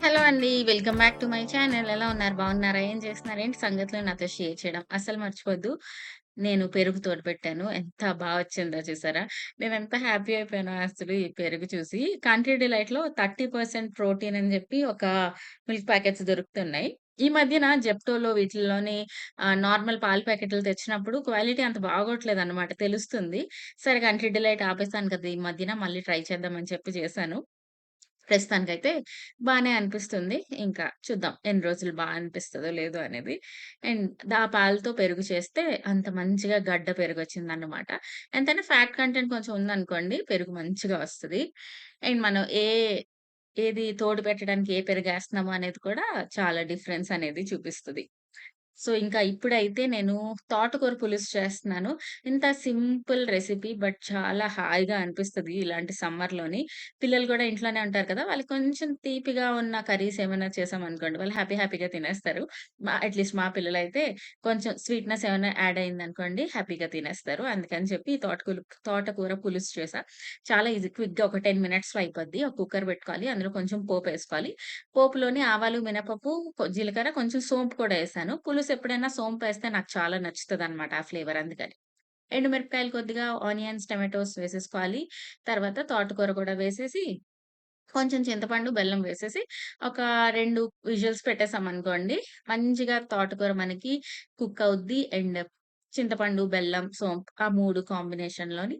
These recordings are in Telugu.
హలో అండి. Welcome back to my channel. ఎలా ఉన్నారు? బాగున్నారా? ఏం చేస్తున్నారు? ఏంటి సంగతులు నాతో షేర్ చేయడం అస్సలు మర్చిపోద్దు. నేను పెరుగు తోడుపెట్టాను. ఎంత వచ్చిందో చూసారా? నేనెంత హ్యాపీ అయిపోయానో అసలు ఈ పెరుగు చూసి. కంట్రీ డిలైట్‌లో 30% ప్రోటీన్ అని చెప్పి ఒక మిల్క్ ప్యాకెట్స్ దొరుకుతున్నాయి. ఈ మధ్యన జెప్టోలో వీటిల్లోని నార్మల్ పాల ప్యాకెట్లు తెచ్చినప్పుడు క్వాలిటీ అంత బాగోట్లేదన్నమాట తెలుస్తుంది. సరే కంట్రీ డిలైట్ ఆపేసాను కదా! ఈ మధ్యన మళ్ళీ ట్రై చేద్దామని చెప్పి చేశాను. ప్రస్తుతానికైతే బానే అనిపిస్తుంది. ఇంకా చూద్దాం ఎన్ని రోజులు అనిపిస్తదో లేదో అనేది. అండ్ ఆ పాలతో పెరుగు చేస్తే అంత మంచిగా గడ్డ పెరుగొచ్చిందన్నమాట. ఎంతైనా ఫ్యాట్ కంటెంట్ కొంచెం ఉందనుకోండి పెరుగు మంచిగా వస్తది. అండ్ మనం ఏది తోడు పెట్టడానికి ఏ పెరుగేస్తున్నామో అనేది కూడా చాలా డిఫరెన్స్ అనేది చూపిస్తది. సో, ఇంకా ఇప్పుడైతే నేను తోటకూర పులుసు చేస్తున్నాను. ఇంత సింపుల్ రెసిపీ బట్ చాలా హాయిగా అనిపిస్తది ఇలాంటి సమ్మర్‌లోని. పిల్లలు గూడా ఇంట్లోనే ఉంటారు కదా! వాళ్ళకి కొంచెం తీపిగా ఉన్న కర్రీస్ ఏమైనా చేశామనుకోండి, వాళ్ళు హ్యాపీగా తినేస్తారు. అట్‌లీస్ట్ మా పిల్లలైతే కొంచెం స్వీట్‌నెస్ ఏమైనా యాడ్ అయిందనుకోండి హ్యాపీగా తినేస్తారు. అందుకని చెప్పి తోటకూర పులుసు చేశా. చాలా ఈజీ క్విక్‌గా ఒక 10 మినిట్స్‌లో అయిపోద్ది. ఒక కుక్కర్ పెట్టుకోవాలి. అందులో కొంచెం పోపేసుకోవాలి. పోపులోని ఆవాలు, మినపప్పు, జీలకర్ర, కొంచెం సోంపు కూడా ఏసాను. పులుసు ఎప్పుడైనా సోంపేస్తే నాకు చాలా నచ్చుతదనమాట ఆ ఫ్లేవర్ అందుకని. ఎండుమిరపకాయలు కొద్దిగా, ఆనియన్స్, టమాటోస్ వేసేసుకోవాలి. తర్వాత తోటకూర కూడా వేసేసి, కొంచెం చింతపండు, బెల్లం వేసేసి, ఒక 2 విజిల్స్ పెట్టేసామనుకోండి, మంచిగా తోటకూర మనకి కుక్ అవుద్ది. అండ్ చింతపండు, బెల్లం, సోంపు ఆ 3 కాంబినేషన్‌లోని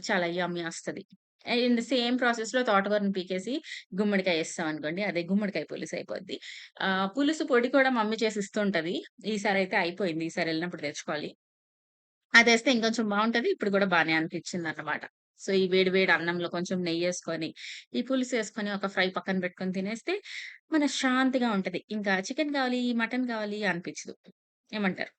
చాలా యమ్మీ ఒస్తది. అండ్ సేమ్ ప్రాసెస్‌లో తోటకూరని పీకేసి గుమ్మడికాయ ఏసామనుకోండి, అదే గుమ్మడికాయ పులుసయిపోద్ది. పులుసు పొడి కూడా మమ్మీ చేసి ఇస్తూ ఉంటది. ఈసారైతే అయిపోయింది. ఈసారి ఎళ్ళినప్పుడు తెచ్చుకోవాలి. అదేస్తే ఇంకొంచెం బావుంటది. ఇప్పుడు గూడా బానే అనిపిచ్చిందన్నమాట. సో, ఈ వేడి వేడి అన్నంలో కొంచెం నెయ్యేసుకొని, ఈ పులుసేసుకొని ఒక ఫ్రై పక్కన పెట్టుకొని తినేస్తే మనశ్శాంతిగా ఉంటది. ఇంకా చికెన్ కావాలి, మటన్ కావాలి అనిపిచ్చదు. ఏమంటారు?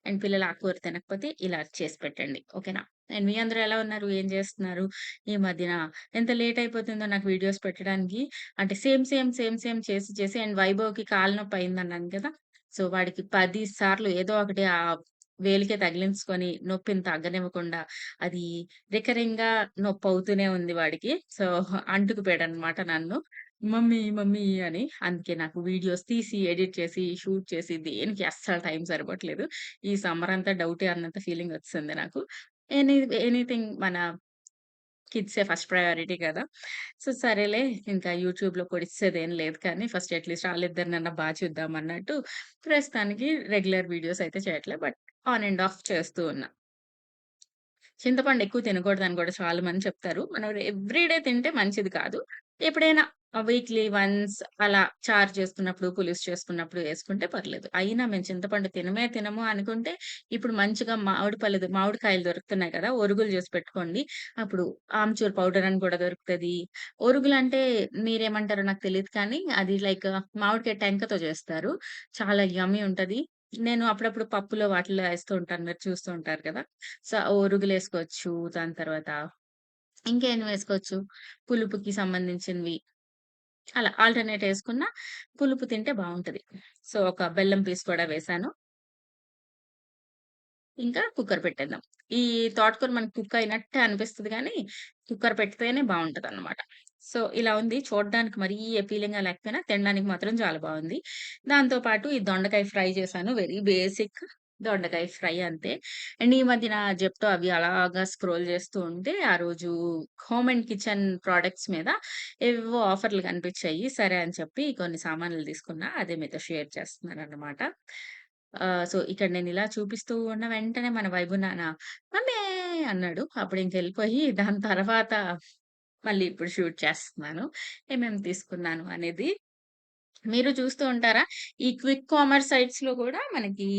అండ్ పిల్లలు ఆకుకూర తినకపోతే ఇలా చేసి పెట్టండి. ఓకేనా? అండ్ మీ అందరూ ఎలా ఉన్నారు? ఏం జేస్తున్నారు? ఈ మధ్యన ఎంత లేట్ అయిపోతుందో నాకు వీడియోస్ పెట్టడానికి. అంటే సేమ్ చేసి అండ్ వైభవ్‌కి కాలు నొప్పి అయిందన్నాను కదా! సో, వాడికి 10 సార్లు ఏదో ఒకటి వేలికే తగిలించుకొని నొప్పిని తగ్గనివ్వకుండా అది రికరింగ్‌గా నొప్పవుతూనే ఉంది వాడికి. సో, అంటుకుపోయాడనమాట నన్ను. మమ్మీ అని. అందుకే నాకు వీడియోస్ తీసి, ఎడిట్ చేసి, షూట్ చేసి దేనికి అస్సలు టైం సరిపోవట్లేదు. ఈ సమ్మర్ అంతా డౌటే అన్నంత ఫీలింగొచ్చేసింది నాకు. ఎనీ ఎనీథింగ్ మన కిడ్సే ఫస్ట్ ప్రయారిటీ కదా! సో, సరేలే ఇంకా యూట్యూబ్‌లో పొడిచేదేం లేదు కానీ ఫస్ట్ అట్‌లీస్ట్ ఆళ్ళిద్దరినన్నా చూద్దాం అన్నట్టు ప్రస్తుతానికి రెగ్యులర్ వీడియోస్ అయితే చేయట్లే. బట్ ఆన్ అండ్ ఆఫ్ చేస్తూ ఉన్నా. చింతపండు ఎక్కువ తినకూడదని గూడా చాలా మంది చెప్తారు. మనం ఎవ్రీ డే తింటే మంచిది కాదు. ఎప్పుడైనా వీక్లీ వన్స్ అలా చారు చేసుకున్నప్పుడు, పులుసు చేసుకున్నప్పుడు యేసుకుంటే పర్లేదు. అయినా మేము చింతపండు తినము అనుకుంటే, ఇప్పుడు మంచిగా మామిడికాయలు దొరుకుతున్నాయి కదా! ఒరుగులు చేసి పెట్టుకోండి. అప్పుడు ఆమ్చూర్ పౌడర్ అని కూడా దొరుకుతది. ఒరుగులంటే మీరేమంటారో నాకు తెలీదు కానీ, అది లైక్ మామిడికాయ టెంకతో చేస్తారు. చాలా యమ్మీ ఉంటది. నేను అప్పుడప్పుడు పప్పులో వాటిల్లో యేస్తూ ఉంటాను. మీరు చూస్తూ ఉంటారు కదా! సో, ఒరుగులేసుకోవచ్చు. దాని తర్వాత ఇంకేం వేసుకోవచ్చు, పులుపుకి సంబంధించినవి. అలా ఆల్టర్‌నేట్ యేసుకున్న పులుపు తింటే బావుంటది. సో, ఒక బెల్లం పీస్ కూడా వేశాను. ఇంకా కుక్కర్ పెట్టేద్దాం. ఈ తోటకూర మనకు కుక్ అయినట్టే అనిపిస్తది గానీ, కుక్కర్ పెడితేనే బావుంటదనమాట. సో, ఇలా ఉంది. చూడడానికి మరీ అపీలింగ్‌గా లేకపోయినా తినడానికి మాత్రం చాలా బావుంది. దాంతో పాటు ఈ దొండకాయ ఫ్రై చేశాను. వెరీ బేసిక్ దొండకాయ ఫ్రై అంతే. అండ్ ఈ మధ్యన జెప్టో అవి అలాగా స్క్రోల్ చేస్తూ ఉంటే, ఆ రోజు హోమ్ అండ్ కిచెన్ ప్రొడక్ట్స్ మీద ఏవేవో ఆఫర్‌లు కనిపించాయి. సరే అని చెప్పి కొన్ని సామాన్లు తీసుకున్నా. అదే మీతో షేర్ చేస్తున్నాననమాట. సో, ఇక్కడ నేనిలా చూపిస్తూ ఉన్న వెంటనే మన వైబు నాన్న "మమ్మీ" అన్నాడు. అప్పుడింకెళ్ళిపోయి దాని తర్వాత మళ్ళీ ఇప్పుడు షూట్ చేస్తున్నాను. ఏమేమి తీసుకున్నాను అనేది. మీరు చూస్తూ ఉంటారా? ఈ క్విక్ కామర్స్ సైట్స్‌లో గూడా మనకి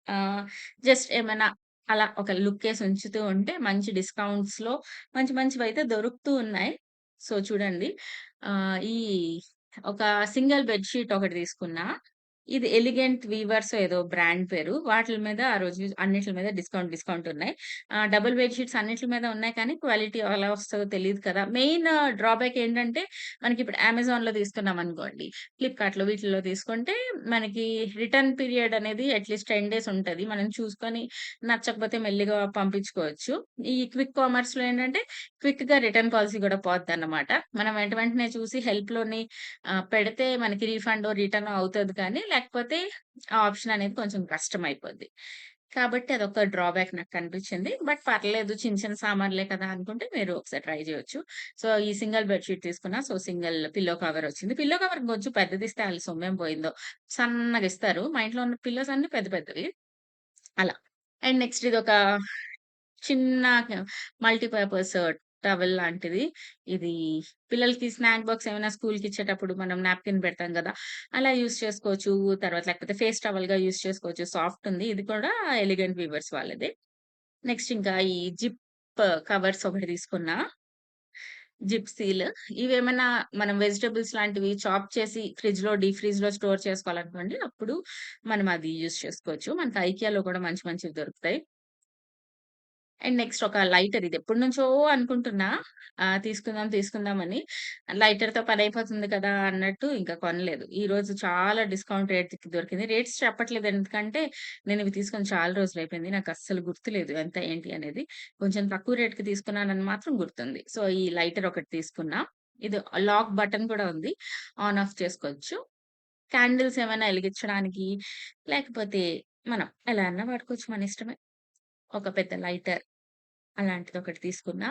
ఆహ్, జస్ట్ ఏమైనా అలా ఒక లుక్కేసి ఉంచుతూ ఉంటే మంచి డిస్కౌంట్స్‌లో మంచివైతే దొరుకుతూ ఉన్నాయి. సో, చూడండి. ఈ ఒక సింగిల్ బెడ్ షీట్ ఒకటి తీసుకున్నా. ఇది 'ఎలిగెంట్ వీవర్సో' ఏదో బ్రాండ్ పేరు. వాటిల మీద ఆ రోజు అన్నిట్లి మీద డిస్కౌంట్ ఉన్నాయి. డబుల్ బెడ్ షీట్స్ అన్నిట్లి మీద ఉన్నాయి కానీ క్వాలిటీ ఎలా వస్తదో తెలీదు కదా! మెయిన్ డ్రాబ్యాక్ ఏంటంటే మనకిప్పుడు అమెజాన్‌లో తీసుకున్నామనుకోండి, ఫ్లిప్‌కార్ట్‌లో వీటిల్లో తీసుకుంటే మనకి రిటర్న్ పీరియడ్ అనేది అట్‌లీస్ట్ 10 డేస్ ఉంటది. మనం చూసుకొని నచ్చకపోతే మెల్లిగా పంపించుకోవచ్చు. ఈ క్విక్ కామర్స్‌లో ఏంటంటే క్విక్‌గా రిటర్న్ పాలిసీ గూడా పోద్దన్నమాట. మనం వెంటనే చూసి హెల్ప్‌లోని పెడితే మనకి రీఫండో, రిటర్నో అవుతది కానీ, లేకపోతే ఆ ఆప్షన్ అనేది కొంచెం కష్టమైపోద్ది. కాబట్టి అదొక డ్రాబ్యాక్ నాకు కనిపించింది. బట్ పర్లేదు చిన్న చిన్న సామాన్లే కదా అనుకుంటే మీరు ఒకసారి ట్రై చేయొచ్చు. సో, ఈ సింగిల్ బెడ్ షీట్ తీసుకున్నా. సో, సింగిల్ పిల్లో కవర్ వచ్చింది. పిల్లో కవర్ కొంచెం పెద్దదిస్తే ఆళ్ళ సొమ్మేం పోయిందో. సన్నగిస్తారు. మా ఇంట్లో ఉన్న పిల్లోస్ అన్నీ పెద్ద పెద్దవి. అలా. అండ్ నెక్స్ట్ ఇదొక చిన్న మల్టీపర్పస్ టవల్ లాంటిది. ఇది పిల్లలకి స్నాక్ బాక్స్ ఏమైనా స్కూల్‌కిచ్చేటప్పుడు మనం నాప్కిన్ పెడతాం గదా! అలా యూజ్ చేసుకోవచ్చు. తర్వాత లేకపోతే ఫేస్ టవల్‌గా యూజ్ చేసుకోవచ్చు. సాఫ్ట్ ఉంది. ఇది కూడా ఎలిగెంట్ వీవర్స్ వాళ్ళదే. నెక్స్ట్ ఇంకా ఈ జిప్ కవర్స్ ఒకటి తీసుకున్నా. Zip seal. ఇవేమన్నా మనం వెజిటబుల్స్ లాంటివి చాప్ చేసి డీప్ ఫ్రిడ్జ్‌లో స్టోర్ చేసుకోవాలనుకోండి. అప్పుడు మనం అది యూజ్ చేసుకోవచ్చు. మనకి ఐకియాలో కూడా మంచి మంచివి దొరుకుతాయి. అండ్ నెక్స్ట్ ఒక లైటర్ ఇది ఎప్పటినుంచో అనుకుంటున్నా. తీసుకుందామని. లైటర్‌తో పనైపోతుంది కదా! అన్నట్టు ఇంకా కొనలేదు. ఈరోజు చాలా డిస్కౌంట్ రేట్‌కి దొరికింది. రేట్స్ చెప్పట్లేదు ఎందుకంటే నేను ఇవి తీసుకొని చాలా రోజులైపోయింది. నాకు అస్సలు గుర్తులేదు ఎంత ఏంటి అనేది. కొంచెం తక్కువ రేట్‌కి తీసుకున్నానని మాత్రం గుర్తుంది. సో, ఈ లైటర్ ఒకటి తీసుకున్నా. ఇది లాక్ బటన్ కూడా ఉంది. ఆన్ ఆఫ్ చేసుకోవచ్చు. క్యాండిల్స్ ఏమైనా ఎలిగించడానికి లేకపోతే మనం ఎలా అన్నా వాడుకోవచ్చు మన ఇష్టమే. ఒక పెద్ద లైటర్ అలాంటిదొకటి తీసుకున్నా.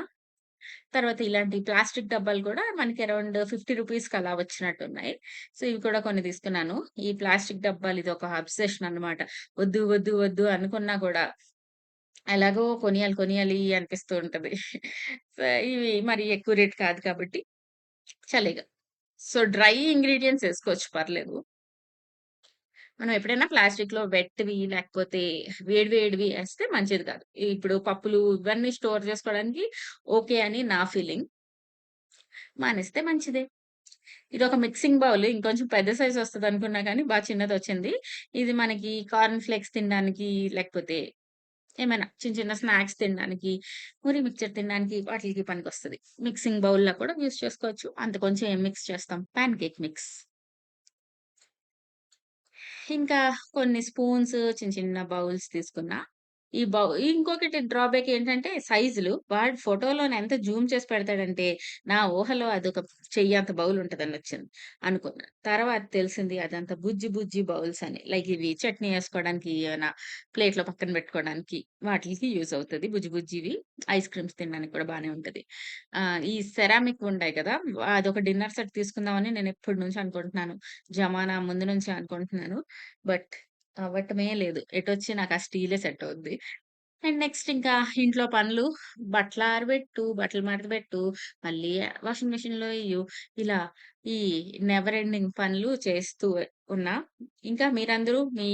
తర్వాత ఇలాంటి ప్లాస్టిక్ డబ్బాలు గూడా మనకి అరౌండ్ 50 రూపీస్‌కి అలా వచ్చినట్టున్నాయి. సో, ఇవి కూడా కొన్ని తీసుకున్నాను. ఈ ప్లాస్టిక్ డబ్బాలు ఇదొక అబ్సెషన్ అన్నమాట. వద్దు అనుకున్నా గూడా ఎలాగో కొనియాలి అనిపిస్తూ ఉంటది. సో, ఇవి మరి ఎక్కువ రేట్ కాదు కాబట్టి చలిగా. సో, డ్రై ఇంగ్రీడియెంట్స్ ఏసుకోవచ్చు పర్లేదు. మనం ఎప్పుడైనా ప్లాస్టిక్‌లో వెట్‌వి లేకపోతే వేడివి ఏస్తే మంచిది కాదు. ఇప్పుడు పప్పులు ఇవన్నీ స్టోర్ చేసుకోవడానికి ఓకే అని నా ఫీలింగ్. మానేస్తే మంచిదే. ఇదొక మిక్సింగ్ బౌల్. ఇంకొంచెం పెద్ద సైజ్ వస్తదనుకున్నా గానీ, చిన్నదొచ్చింది. ఇది మనకి కార్న్ ఫ్లేక్స్ తినడానికి, లేకపోతే ఏమైనా చిన్న చిన్న స్నాక్స్ తినడానికి, పూరి మిక్చర్ తినడానికి వాటిలికి పనికొస్తది. మిక్సింగ్ బౌల్‌లా కూడా యూజ్ చేసుకోవచ్చు. అంత కొంచెం ఏం మిక్స్ చేస్తాం. Pan cake mix. ఇంకా కొన్ని స్పూన్స్, చిన్న చిన్న బౌల్స్ తీసుకున్నా. ఇంకొకటి డ్రాబ్యాక్ ఏంటంటే సైజులు. వాడు ఫోటోలోని ఎంత జూమ్ చేసి పెడతాడంటే, నా ఊహలో అదొక చెయ్యంత బౌల్ ఉంటదనొచ్చింది అనుకున్నా. తర్వాత తెలిసింది అదంతా బుజ్జి బౌల్స్ అని. లైక్ ఇవి చట్నీ ఏసుకోవడానికి ఏమైనా ప్లేట్‌లో పక్కన పెట్టుకోవడానికి వాటిలికి యూజ్ అవుతది. బుజ్జివి. ఐస్ క్రీమ్స్ తినడానికి కూడా బానే ఉంటది. ఈ సెరామిక్ ఉంటాయి కదా! అదొక డిన్నర్ సెట్ తీసుకుందామని నేను ఎప్పటినుంచో అనుకుంటున్నాను. జమానా ముందు నుంచే అనుకుంటున్నాను. బట్ అవ్వటమే లేదు. ఎటొచ్చి నాకు ఆ స్టీలే సెట్ అవుద్ది. అండ్ నెక్స్ట్ ఇంకా ఇంట్లో పనులు బట్టలారబెట్టు, బట్టలు మడతబెట్టు, మళ్ళీ వాషింగ్ మెషిన్‌లో ఎయ్యు. ఇలా ఈ నెవర్ ఎండింగ్ పనులు చేస్తూ ఉన్నా. ఇంకా మీరందరూ మీ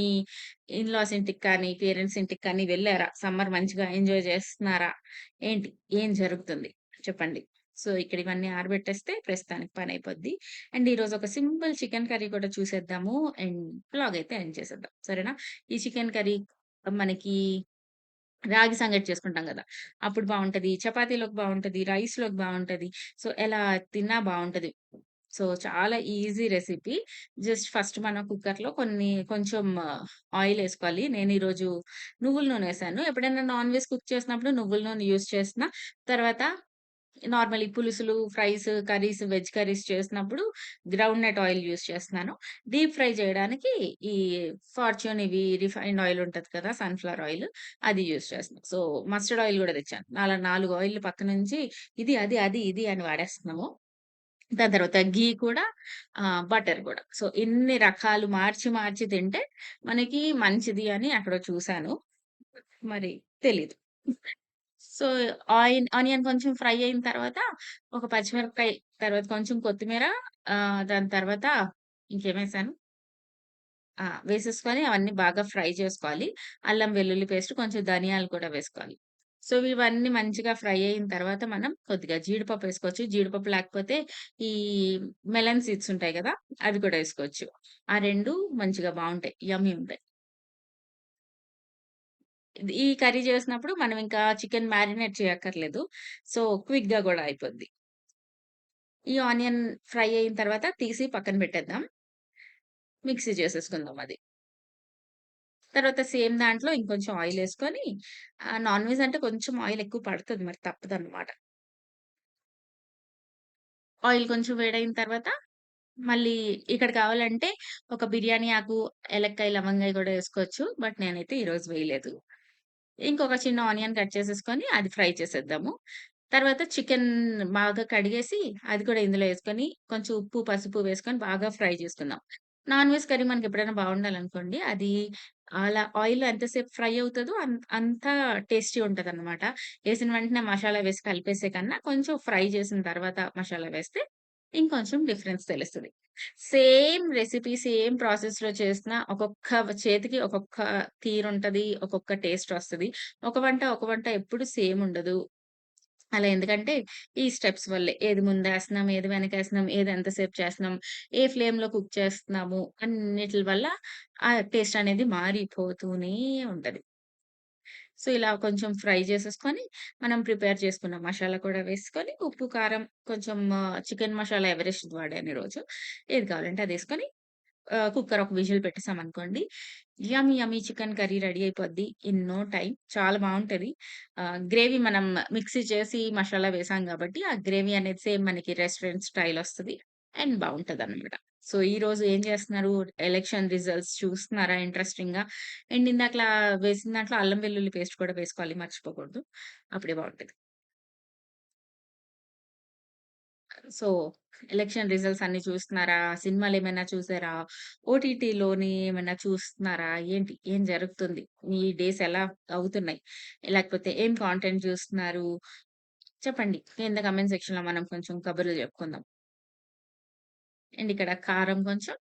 ఇన్‌లాస్ ఇంటికి కానీ, పేరెంట్స్ ఇంటికి కానీ వెళ్లారా? సమ్మర్ మంచిగా ఎంజాయ్ చేస్తున్నారా? ఏంటి? ఏం జరుగుతుంది? చెప్పండి. సో, ఇక్కడ ఇవన్నీ ఆరబెట్టేస్తే ప్రస్తుతానికి పనయిపోద్ది. అండ్ ఈరోజు ఒక సింపుల్ చికెన్ కర్రీ కూడా చూసేద్దాము. అండ్ వ్లాగ్ అయితే ఎండ్ చేసేద్దాం. సరేనా? ఈ చికెన్ కర్రీ మనకి రాగి సంగటి చేసుకుంటాం గదా! అప్పుడు బావుంటది. చపాతీలోకి బావుంటది. రైస్‌లోకి బావుంటది. సో, ఎలా తిన్నా బావుంటది. సో, చాలా ఈజీ రెసిపీ. జస్ట్ ఫస్ట్ మనం కుక్కర్‌లో కొంచెం ఆయిలేసుకోవాలి. నేను ఈరోజు నువ్వుల నూనేసాను. ఎప్పుడైనా నాన్ వెజ్ కుక్ చేసినప్పుడు నువ్వుల నూనె యూజ్ చేసిన. తర్వాత నార్మల్ ఈ పులుసులు, ఫ్రైస్, కర్రీస్, వెజ్ కర్రీస్ చేసినప్పుడు గ్రౌండ్ నట్ ఆయిల్ యూజ్ చేస్తున్నాను. డీప్ ఫ్రై చేయడానికి ఈ ఫార్చ్యూన్ రిఫైన్డ్ ఆయిల్ ఉంటది కదా! సన్‌ఫ్లవర్ ఆయిల్ అది యూజ్ చేస్తున్నా. సో, మస్టర్డ్ ఆయిల్ గూడా తెచ్చాను. అలా 4 ఆయిల్‌లు పక్కనుంచి ఇది అని వాడేస్తున్నాము. దాని తర్వాత ఘీ కూడా బటర్ గూడా. సో, ఇన్ని రకాలు మార్చి తింటే మనకి మంచిది అని ఎక్కడో చూసాను. మరి తెలీదు. సో, ఆనియన్ కొంచెం ఫ్రై అయిన తర్వాత, ఒక పచ్చిమిరపకాయ, తర్వాత కొంచెం కొత్తిమీర, దాని తర్వాత ఇంకేమేసాను? వేసేసుకొని అవన్నీ బాగా ఫ్రై చేసుకోవాలి. అల్లం వెల్లుల్లి పేస్ట్, కొంచెం ధనియాలు కూడా వేసుకోవాలి. సో, ఇవన్నీ మంచిగా ఫ్రై అయిన తర్వాత మనం కొద్దిగా జీడిపప్పు ఏసుకోవచ్చు. జీడిపప్పు లేకపోతే ఈ మెలన్ సీడ్స్ ఉంటాయి గదా! అవి కూడా ఏసుకోవచ్చు. ఆ 2 మంచిగా బావుంటాయి. యమ్మీ ఉంటాయి. ఈ కర్రీ చేసినప్పుడు మనం ఇంకా చికెన్ మ్యారినేట్ చేయక్కర్లేదు. సో, క్విక్‌గా గూడా అయిపోద్ది. ఈ ఆనియన్ ఫ్రై అయిన తర్వాత తీసి పక్కన పెట్టేద్దాం. మిక్సీ చేసేసుకుందాం అది. తర్వాత సేమ్ దాంట్లో ఇంకొంచెం ఆయిలేసుకొని నాన్ వెజ్ అంటే కొంచెం ఆయిల్ ఎక్కువ పడతది మరి తప్పదనమాట. ఆయిల్ కొంచెం వేడయిన తర్వాత మళ్ళీ ఇక్కడ కావాలంటే ఒక బిర్యానీ ఆకు, ఏలక్కాయ, లవంగాయి గూడా ఏసుకోవచ్చు. బట్ నేనైతే ఈరోజు వేయలేదు. ఇంకొక చిన్న ఆనియన్ కట్ చేసేసుకొని అది ఫ్రై చేసేద్దాము. తర్వాత చికెన్ బాగా కడిగేసి అది కూడా ఇందులో యేసుకొని కొంచెం ఉప్పు, పసుపు వేసుకొని బాగా ఫ్రై చేసుకుందాం. నాన్ వెజ్ కర్రీ మనకెప్పుడైనా బావుండాలనుకోండి అది అలా ఆయిల్‌లో ఎంతసేపు ఫ్రై అవుతదో అంత టేస్టీ ఉంటదనమాట. యేసిన వెంటనే మసాలా వేసి కలిపేసే కన్నా కొంచెం ఫ్రై చేసిన తర్వాత మసాలా వేస్తే ఇంకొంచెం డిఫరెన్స్ తెలుస్తది. సేమ్ రెసిపీ, సేమ్ ప్రాసెస్‌లో చేసినా చేతికి ఒక్కొక్క తీరుంటది. ఒక్కొక్క టేస్టొస్తది. ఒక వంట ఎప్పుడు సేమ్ ఉండదు. అలా ఎందుకంటే, ఈ స్టెప్స్ వల్లే. ఏది ముందేస్తున్నాం, ఏది వెనకేస్తున్నాం, ఏది ఎంతసేపు చేస్తున్నాం, ఏ ఫ్లేమ్‌లో కుక్ చేస్తున్నాము, అన్నిట్లి వల్ల ఆ టేస్ట్ అనేది మారిపోతూనే ఉంటది. సో, ఇలా కొంచెం ఫ్రై చేసేసుకొని, మనం ప్రిపేర్ చేసుకున్న మసాలా కూడా వేసుకొని, ఉప్పు, కారం, కొంచెం చికెన్ మసాలా ఎవరెస్ట్‌ది వాడాను ఈరోజు. ఏది కావాలంటే అదేసుకొని కుక్కర్ ఒక విజిల్ పెట్టేసామనుకోండి, యమ్మీ యమ్మీ చికెన్ కర్రీ రెడీ అయిపోద్ది ఇన్ నో టైమ్. చాలా బావుంటది. గ్రేవీ మనం మిక్సీ చేసి మసాలా వేసాం గాబట్టి, ఆ గ్రేవీ అనేది సేమ్ మనకి రెస్టారెంట్ స్టైల్ ఒస్తది. అండ్ బావుంటదనమాట. సో, ఈరోజు ఏం చేస్తున్నారు? ఎలక్షన్ రిజల్ట్స్ చూస్తున్నారా ఇంట్రెస్టింగ్‌గా? అండ్ ఇందాకలా వేసిన దాంట్లో అల్లం వెల్లుల్లి పేస్ట్ కూడా వేసుకోవాలి మర్చిపోకూడదు. అప్పుడే బావుంటది. సో, ఎలక్షన్ రిజల్ట్స్ అన్నీ చూస్తున్నారా? సినిమాలేమైనా చూసారా? ఓటీటీలోని ఏమైనా చూస్తున్నారా? ఏంటి? ఏం జరుగుతుంది? మీ డేస్ ఎలా అవుతున్నాయి? లేకపోతే ఏం కాంటెంట్ చూస్తున్నారు? చెప్పండి. కింద కామెంట్ సెక్షన్‌లో మనం కొంచెం కబుర్లు చెప్పుకుందాం. అండ్ ఇక్కడ కారం కొంచెం,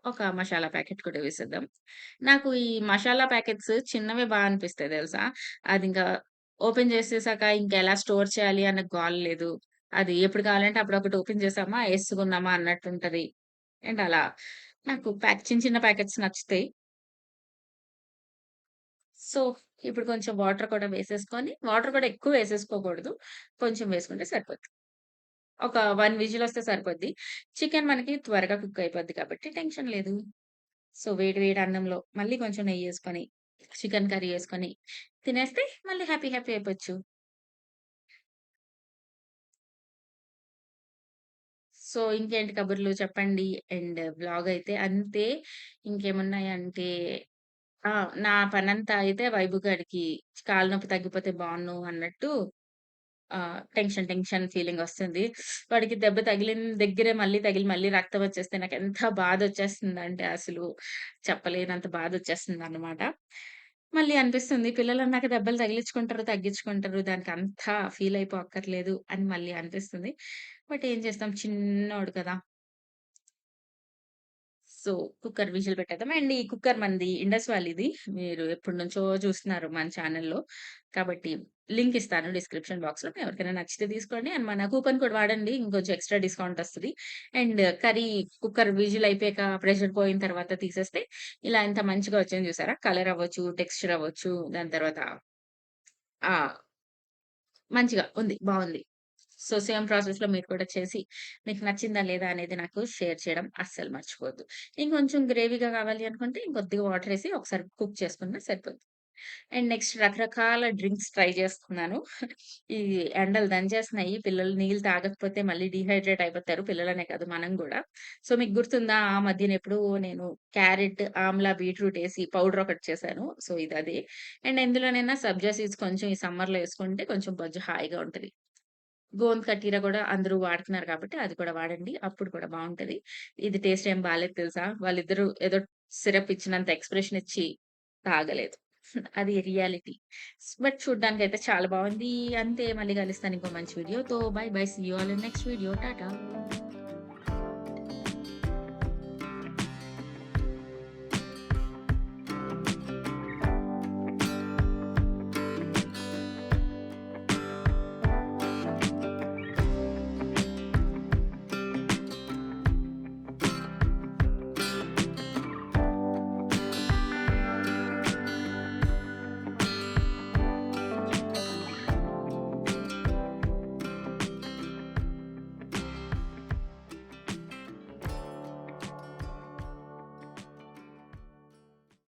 ఒక మసాలా ప్యాకెట్ కూడా వేసేద్దాం. నాకు ఈ మసాలా ప్యాకెట్స్ చిన్నవే అనిపిస్తాయి తెలుసా? అదింకా ఓపెన్ చేసేసాక ఇంకెలా స్టోర్ చేయాలి అన్న గోల లేదు. అది ఎప్పుడు కావాలంటే అప్పుడొకటి ఓపెన్ చేసామా, యేసుకున్నామా అన్నట్టుంటది. అండ్ అలా నాకు చిన్న చిన్న ప్యాకెట్స్ నచ్చుతాయి. సో, ఇప్పుడు కొంచెం వాటర్ కూడా వేసేసుకొని, వాటర్ కూడా ఎక్కువ వేసేసుకోకూడదు. కొంచెం వేసుకుంటే సరిపోద్ది. ఒక 1 విజిలొస్తే సరిపోద్ది. చికెన్ మనకి త్వరగా కుక్ అయిపోద్ది కాబట్టి టెన్షన్ లేదు. సో, వేడి వేడి అన్నంలో మళ్ళీ కొంచెం నెయ్యేసుకొని, చికెన్ కర్రీ యేసుకొని తినేస్తే మళ్ళీ హ్యాపీ హ్యాపీ అయిపోవచ్చు. సో, ఇంకేంటి కబుర్లు చెప్పండి. అండ్ వ్లాగయితే అంతే. ఇంకేమున్నాయంటే ఆ! నా పనంతా అయితే వైభు గాడికి కాళ్ళు నొప్పి తగ్గిపోతే బావున్ను అన్నట్టు టెన్షన్ ఫీలింగొస్తుంది. వాడికి దెబ్బ తగిలిన దగ్గరే మళ్ళీ తగిలి మళ్ళీ రక్తం వచ్చేస్తే నాకెంత బాధొచ్చేస్తుందంటే అసలు చెప్పలేనంత బాధొచ్చేస్తుందన్నమాట. మళ్ళీ అనిపిస్తుంది పిల్లలన్నాక దెబ్బలు తగిలించుకుంటారు, తగ్గించుకుంటారు. దానికంత ఫీల్ అయిపోక్కర్లేదు అని మళ్ళీ అనిపిస్తుంది. బట్ ఏం చేస్తాం చిన్నోడు కదా! సో, కుక్కర్ విజిల్ పెట్టేద్దాం. అండ్ ఈ కుక్కర్ మనది ఇండస్ వాలీది. మీరు ఎప్పటినుంచో చూస్తున్నారు మన ఛానెల్‌లో. కాబట్టి లింక్ ఇస్తాను డిస్క్రిప్షన్ బాక్స్‌లో. ఎవరికైనా నచ్చితే తీసుకోండి. అండ్ మన కూపన్ కోడ్ వాడండి. ఇంకొంచెం ఎక్స్‌ట్రా డిస్కౌంట్ ఒస్తది. అండ్ కుక్కర్ విజిల్ అయిపోయాక ప్రెషర్ పోయిన తర్వాత తీసేస్తే ఇలా ఎంత మంచిగా వచ్చింది చూసారా? కలర్ అవ్వచ్చు, టెక్స్చర్ అవ్వచ్చు. దాని తర్వాత ఆ! మంచిగా ఉంది. బావుంది. సో, సేమ్ ప్రాసెస్‌లో మీరు కూడా చేసి, మీకు నచ్చిందా లేదా అనేది నాకు షేర్ చేయడం అస్సలు మర్చిపోవద్దు. ఇంకొంచెం గ్రేవీగా కావాలి అనుకుంటే ఇంకొద్దిగా వాటరేసి ఒకసారి కుక్ చేసుకున్నా సరిపోద్ది. అండ్ నెక్స్ట్ రకరకాల డ్రింక్స్ ట్రై చేస్తున్నాను. ఈ ఎండలు దంచేస్తున్నాయి. పిల్లలు నీళ్ళు తాగకపోతే మళ్ళీ డీహైడ్రేట్ అయిపోతారు. పిల్లలనే కాదు మనం గూడా. సో, మీకు గుర్తుందా ఆ మధ్యన ఎప్పుడో నేను క్యారెట్, ఆమ్లా, బీట్రూట్ ఏసి పౌడర్ ఒకటి చేశాను. సో, ఇదదే. అండ్ ఎందులోనైనా సబ్జా సీడ్స్ కొంచెం ఈ సమ్మర్‌లో యేసుకుంటే కొంచెం బొజ్జ హాయిగా ఉంటది. గోంద్ కతీర గూడా అందరూ వాడుతున్నారు కాబట్టి అది కూడా వాడండి. అప్పుడు కూడా బావుంటది. ఇది టేస్ట్ ఏం బాలేదు తెలుసా? వాళ్ళిద్దరూ ఏదో సిరప్ ఇచ్చినంత ఎక్స్‌ప్రెషన్ ఇచ్చి తాగలేదు. అది రియాలిటీ. బట్ చూడ్డానికైతే చాలా బావుంది. అంతే మళ్ళీ కలుస్తాను ఇంకో మంచి వీడియోతో. Bye bye. See you all in next video. Tata.